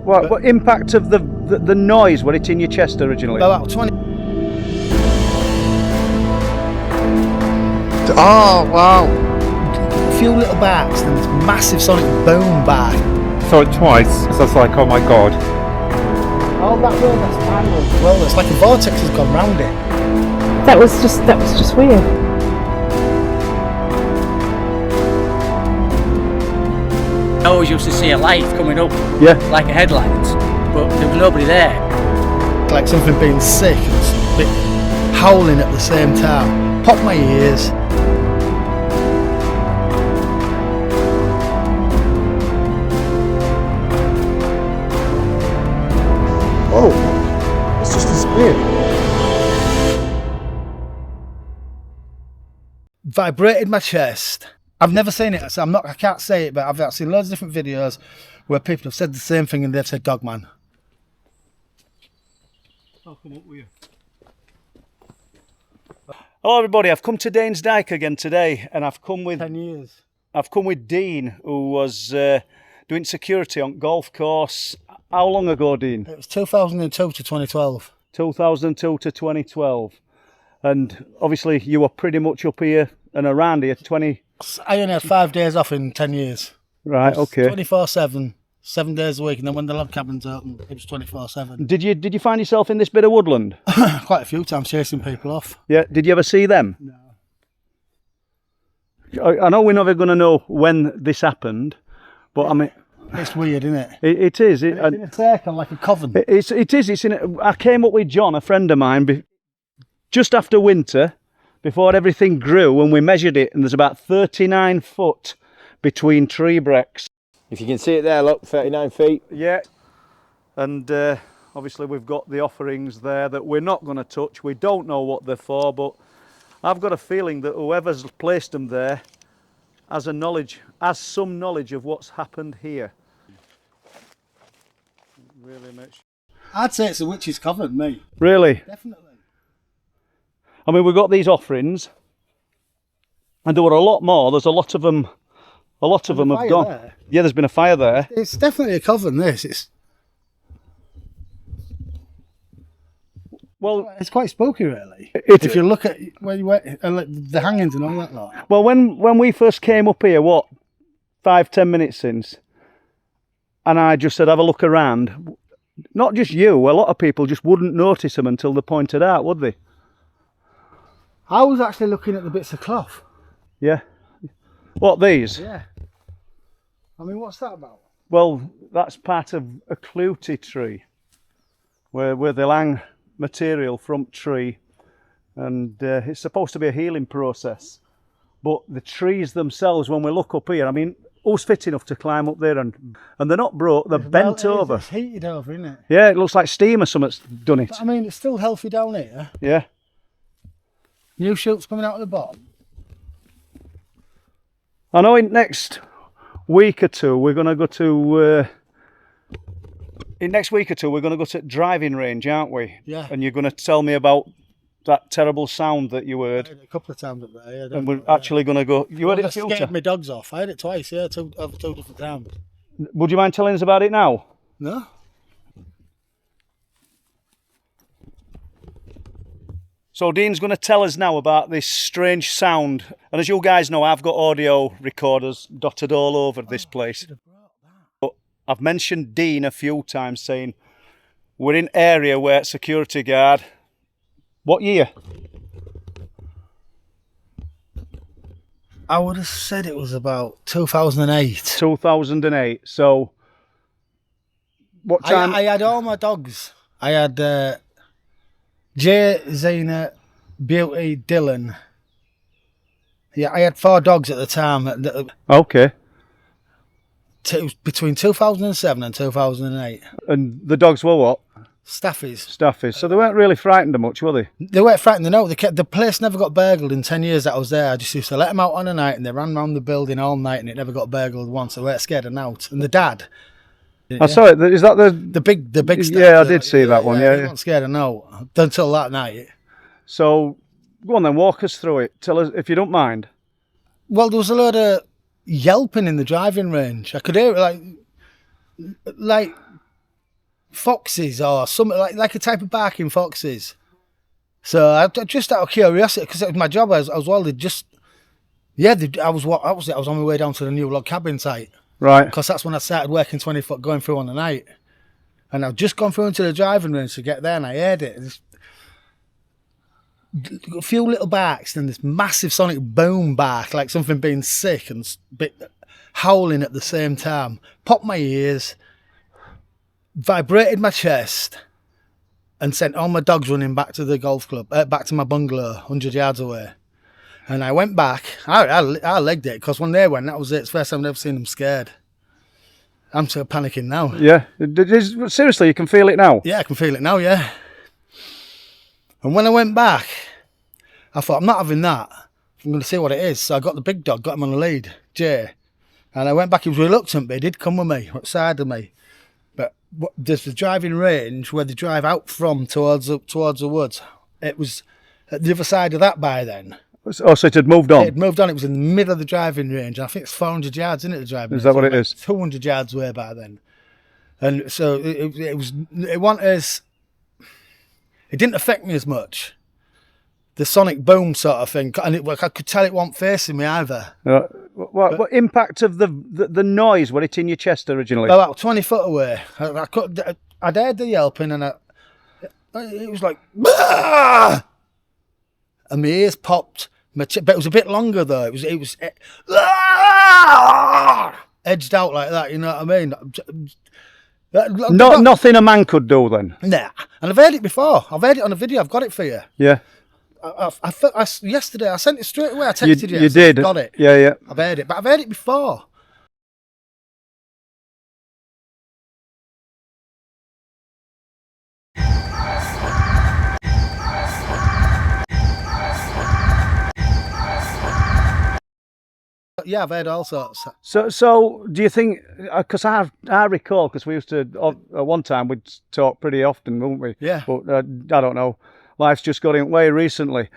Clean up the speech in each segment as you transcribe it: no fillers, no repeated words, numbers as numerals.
What impact of the noise? Were it in your chest originally? About 20. Oh, wow. A few little barks, then this massive sonic boom back. Saw it twice, so I was like, oh my god. Oh, that road, that's parallel as well. It's like a vortex has gone round it. That was just weird. I always used to see a light coming up, like a headlight, but there was nobody there. Like something being sick and howling at the same time. Pop my ears. Oh, it's just disappeared. Vibrated my chest. I've never seen it, so I can't say it, but I've seen loads of different videos where people have said the same thing and they've said Dogman. I'll come up with you. Hello everybody, I've come to Danes Dyke again today, and I've come with 10 years. I've come with Dean, who was doing security on golf course. How long ago, Dean? It was 2002 to 2012. 2002 to 2012. And obviously you were pretty much up here and around here 20... I only had 5 days off in 10 years. Right, okay. 24/7, 7 days a week, and then when the log cabins opened, it was 24/7. Did you find yourself in this bit of woodland? Quite a few times chasing people off. Yeah, did you ever see them? No. I know we're never going to know when this happened, but I mean... It's weird, isn't it? It is. It's in a circle, like a coven. It is. It's in. I came up with John, a friend of mine, just after winter, before everything grew, and we measured it, and there's about 39 foot between tree brecks. If you can see it there, look, 39 feet. Yeah. And obviously we've got the offerings there that we're not going to touch. We don't know what they're for, but I've got a feeling that whoever's placed them there has some knowledge of what's happened here. Really much. I'd say it's a witch's coven, me. Really? Definitely. I mean, we've got these offerings, and there were a lot more. There's a lot of them. A lot of them have gone. There. Yeah, there's been a fire there. It's definitely a coven. It's quite spooky, really. If you look at where you went, the hangings and all that lot. Well, when we first came up here, 5-10 minutes since, and I just said, have a look around. Not just you, a lot of people just wouldn't notice them until they pointed out, would they? I was actually looking at the bits of cloth. Yeah. What, these? Yeah. I mean, what's that about? Well, that's part of a clutie tree, where they'll hang material from tree, and it's supposed to be a healing process. But the trees themselves, when we look up here, I mean, who's fit enough to climb up there? And they're not broke, they're bent over. It's heated over, isn't it? Yeah, it looks like steam or something's done it. But, I mean, it's still healthy down here. Yeah. New shoots coming out of the bottom. I know in next week or two we're going to go to... next week or two we're going to go to driving range, aren't we? Yeah. And you're going to tell me about that terrible sound that you heard. I heard it a couple of times up there, yeah. And we're actually going to go... You heard it a few times? Scared my dogs off. I heard it twice, yeah, two different times. Would you mind telling us about it now? No. So Dean's going to tell us now about this strange sound. And as you guys know, I've got audio recorders dotted all over this place. But I've mentioned Dean a few times, saying we're in area where security guard... What year? I would have said it was about 2008. 2008. So what time? I had all my dogs. I had Jay, Zena, Beauty, Dylan. Yeah, I had 4 dogs at the time. Okay. Between 2007 and 2008. And the dogs were what? Staffies. Staffies. So they weren't really frightened much, were they? They weren't frightened. No, the place never got burgled in 10 years that I was there. I just used to let them out on a night, and they ran around the building all night, and it never got burgled once. They weren't scared of out. And the dad. I saw it. Is that the big staff? Yeah, I did see that one. Yeah, They weren't scared of no until that night. So go on then, walk us through it. Tell us if you don't mind. Well, there was a lot of yelping in the driving range. I could hear it like foxes or something like a type of barking foxes. So I just out of curiosity, because it was my job, I was welded. I was on my way down to the new log cabin site. Right. Because that's when I started working 20 foot going through on the night. And I'd just gone through into the driving range to get there, and I heard it. A few little barks, then this massive sonic boom bark, like something being sick and howling at the same time. Popped my ears, vibrated my chest, and sent all my dogs running back to the golf club, back to my bungalow, 100 yards away. And I went back. I legged it, because when they went, that was it. It's the first time I've ever seen them scared. I'm so panicking now. Yeah. Seriously, you can feel it now? Yeah, I can feel it now, yeah. And when I went back, I thought, I'm not having that. I'm going to see what it is. So I got the big dog, got him on the lead, Jay. And I went back. He was reluctant, but he did come with me, outside of me. But there's the driving range where they drive out from towards the woods. It was at the other side of that by then. Oh, so it had moved on? It had moved on. It was in the middle of the driving range. And I think it's 400 yards, isn't it, the driving range? Is that what it is? 200 yards away by then. And so it wasn't as... It didn't affect me as much. The sonic boom sort of thing. And I could tell it wasn't facing me either. What impact of the noise, were it in your chest originally? About 20 foot away. I'd heard the yelping, and it was like... Bah! And my ears popped. But it was a bit longer though. It was edged out like that. You know what I mean? Nothing a man could do then. Nah. And I've heard it before. I've heard it on a video. I've got it for you. Yeah. Yesterday I sent it straight away. I texted you. You did. Got it. Yeah. I've heard it, but I've heard it before. Yeah, I've heard all sorts. So do you think, because I recall, because we used to, at one time we'd talk pretty often, wouldn't we? Yeah. But I don't know, life's just got in the way recently.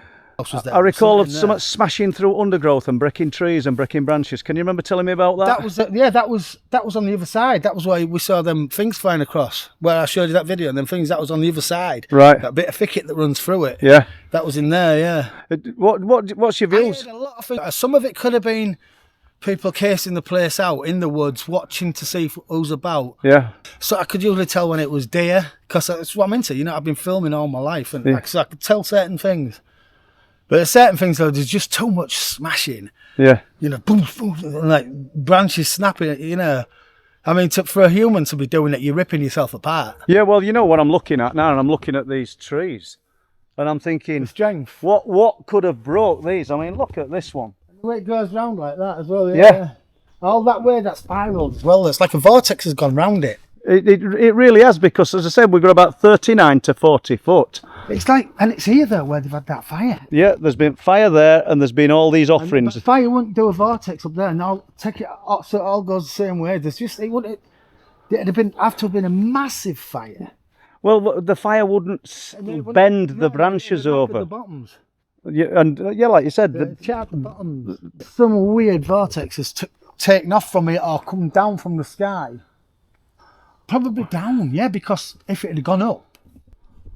there. I recall of so much smashing through undergrowth and breaking trees and breaking branches. Can you remember telling me about that? That was that was on the other side. That was why we saw them things flying across. Where I showed you that video, and them things that was on the other side. Right. That bit of thicket that runs through it. Yeah. That was in there. Yeah. What's your views? I heard a lot of things. Some of it could have been people casing the place out in the woods, watching to see who's about. Yeah. So I could usually tell when it was deer, because that's what I'm into. You know, I've been filming all my life, and so I could tell certain things. But there's certain things though, there's just too much smashing. Yeah. You know, boom, boom, and like branches snapping. You know, I mean, for a human to be doing it, you're ripping yourself apart. Yeah. Well, you know what I'm looking at now, and I'm looking at these trees, and I'm thinking, The strength. what could have broke these? I mean, look at this one. The way it goes round like that as well. Yeah. All that way that spiraled as well. It's like a vortex has gone round it. It really has, because as I said, we've got about 39 to 40 foot. It's like, and it's here though where they've had that fire. Yeah, there's been fire there, and there's been all these offerings. But fire wouldn't do a vortex up there, and I'll take it up so it all goes the same way. There's just it'd have to have been a massive fire. Well, the fire wouldn't bend the branches over. The bottoms. Yeah, and like you said, The bottoms. Some weird vortex has taken off from it or come down from the sky. Probably down, yeah, because if it had gone up,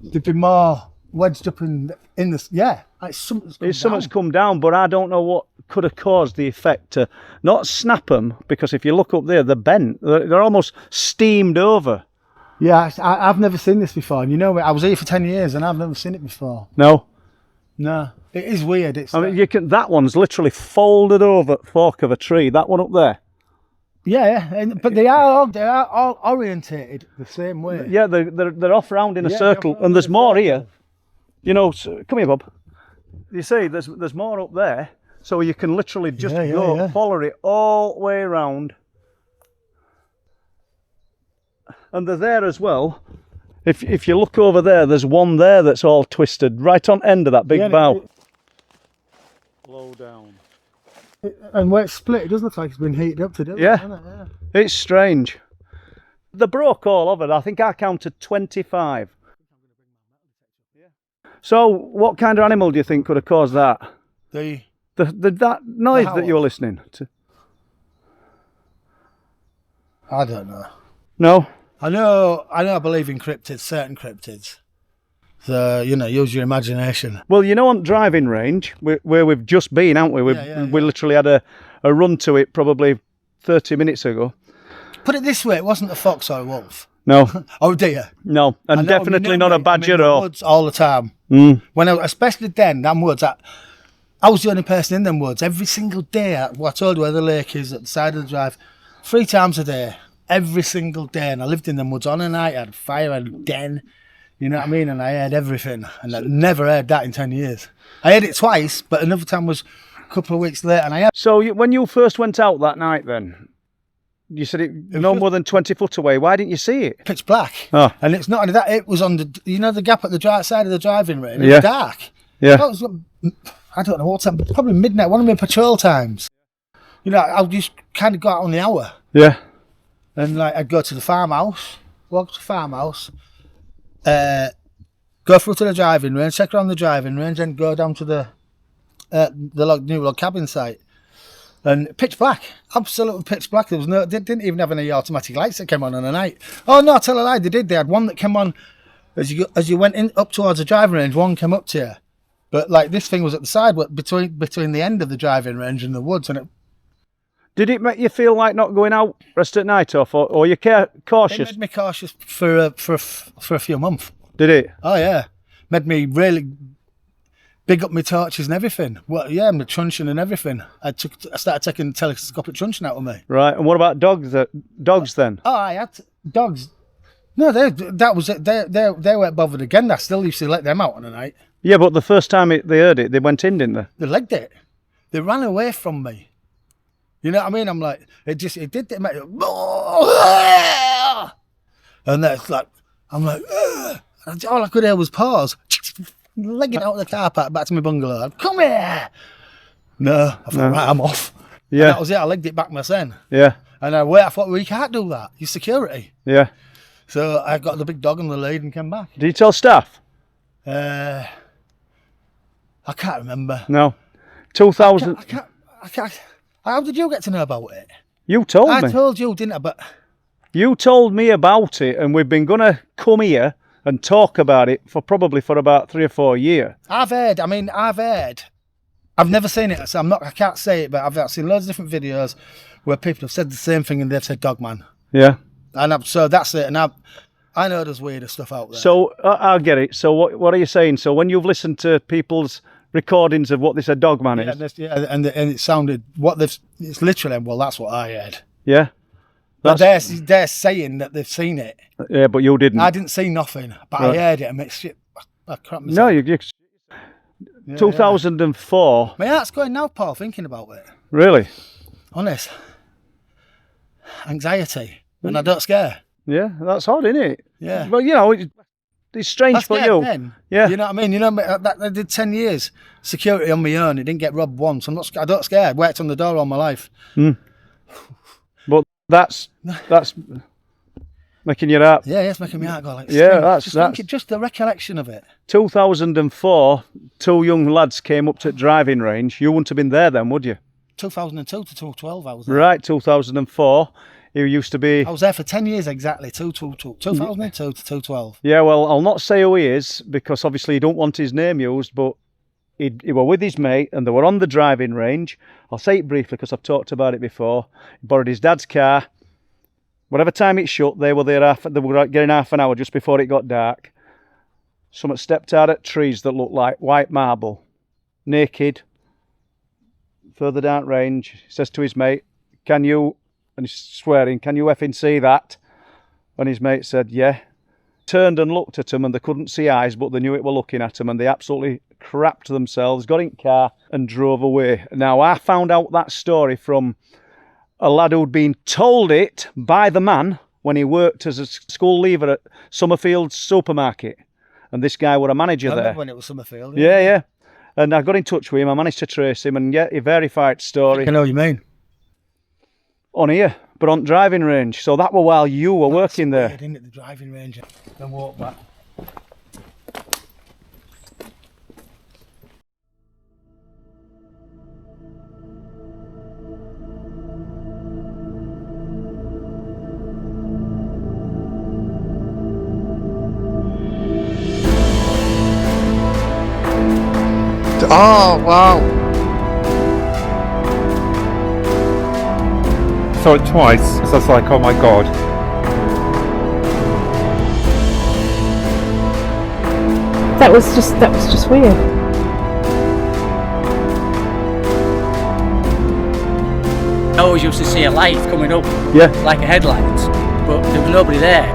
there'd be more wedged up in the yeah. Like something's come down, but I don't know what could have caused the effect to not snap them, because if you look up there, they're bent. They're almost steamed over. Yeah, I've never seen this before. And you know, I was here for 10 years and I've never seen it before. No. No, it is weird. I mean, that one's literally folded over the fork of a tree. That one up there. Yeah, but they are all orientated the same way. Yeah, they're off round in a circle, and there's more here. You know, come here, Bob. You see, there's more up there, so you can literally just follow it all the way around. And they're there as well. If you look over there, there's one there that's all twisted, right on end of that big bough. Low down. And where it's split, it does look like it's been heated up today. Yeah. It's strange. They broke all of it. I think I counted 25. So, what kind of animal do you think could have caused that? That noise that you were listening to? I don't know. No? I know. I believe in cryptids, certain cryptids. So use your imagination. Well, on driving range where we've just been, haven't we? We literally had a run to it probably 30 minutes ago. Put it this way: it wasn't a fox or a wolf. No. Oh dear. No, and definitely not a badger or. Woods all the time. Mm. Especially then, them woods. I was the only person in them woods every single day. I told you where the lake is at the side of the drive, 3 times a day, every single day. And I lived in them woods on a night. I had fire, I had a den. You know what I mean? And I heard everything, and I never heard that in 10 years. I heard it twice, but another time was a couple of weeks later, and I heard. So when you first went out that night, then you said it no more than 20 foot away. Why didn't you see it? Pitch black. Oh. And it's not only that; it was on the the gap at the side of the driving range. It was dark. Yeah. That was, I don't know what time, probably midnight, one of my patrol times. I'll just kind of go out on the hour. Yeah. And I'd go to the farmhouse, walk to the farmhouse, go through to the driving range, check around the driving range, and go down to the new log cabin site. And pitch black, absolutely pitch black. There was they didn't even have any automatic lights that came on the night. Oh no, I tell a lie, they did. They had one that came on as you went in up towards the driving range. One came up to you, but this thing was at the side, between the end of the driving range and the woods. And did it make you feel like not going out rest at night off, or you cautious? It made me cautious for a few months. Did it? Oh yeah, made me really big up my torches and everything. Well, yeah, my truncheon and everything. I started taking telescopic truncheon out with me. Right, and what about dogs? Dogs then? Oh, I had dogs. No, that was it. They weren't bothered again. I still used to let them out on the night. Yeah, but the first time they heard it, they went in, didn't they? They legged it. They ran away from me. You know what I mean? I'm like, it did. It made it, and that's like, I'm like, all I could hear was paws. Legging out of the car park back to my bungalow. Come here! No, I thought, right, I'm off. Yeah. And that was it. I legged it back myself. Yeah. And I thought, well, you can't do that. You're security. Yeah. So I got the big dog on the lead and came back. Did you tell staff? I can't remember. No. 2000. I can't. How did you get to know about it? You told me. I told you, didn't I? But you told me about it, and we've been going to come here and talk about it for about 3 or 4 years. I've heard. I've never seen it, so I can't say it, but I've seen loads of different videos where people have said the same thing and they've said Dogman. Yeah. And so that's it. And I know there's weirder stuff out there. So I'll get it. So what are you saying? So when you've listened to people's recordings of what they said Dogman is, and it sounded it's literally, well, that's what I heard. Yeah. But they're saying that they've seen it. Yeah, but you didn't. I didn't see nothing, but right. I heard it and made shit. I crap myself. No, you 2004. My heart's going now, Paul, thinking about it. Really? Honest. Anxiety. And I don't scare. Yeah, that's odd, isn't it? Yeah. Well, it's strange for you. Then. Yeah. You know what I mean? I did 10 years security on my own. It didn't get robbed once. I don't scare. I worked on the door all my life. Mm. But that's making your heart. Yeah, it's making my heart go like. Yeah, that's just the recollection of it. 2004, 2 young lads came up to the driving range. You wouldn't have been there then, would you? 2002 to 2012, I was there. Right, 2004. You used to be. I was there for 10 years exactly. 2002 to 2012. Yeah, well, I'll not say who he is because obviously you don't want his name used, but he were with his mate and they were on the driving range. I'll say it briefly because I've talked about it before. He borrowed his dad's car. Whatever time it shut, they were there. They were getting half an hour just before it got dark. Someone stepped out at trees that looked like white marble, naked. Further down range, he says to his mate, "Can you?" And he's swearing, "Can you effing see that?" And his mate said, "Yeah." Turned and looked at him, and they couldn't see eyes, but they knew it were looking at them, and they absolutely crapped themselves, got in the car, and drove away. Now, I found out that story from a lad who'd been told it by the man when he worked as a school leaver at Summerfield supermarket. And this guy were a manager there. When it was Summerfield. Yeah. And I got in touch with him, I managed to trace him, and yeah, he verified the story. I know what you mean. On here, but on driving range. So that were while you were working there. Weird, isn't it, the driving range? Then walk back. Oh, wow. Saw it twice, so I was like, oh my god. That was just weird. I always used to see a light coming up, Yeah. like a headlight, but there was nobody there.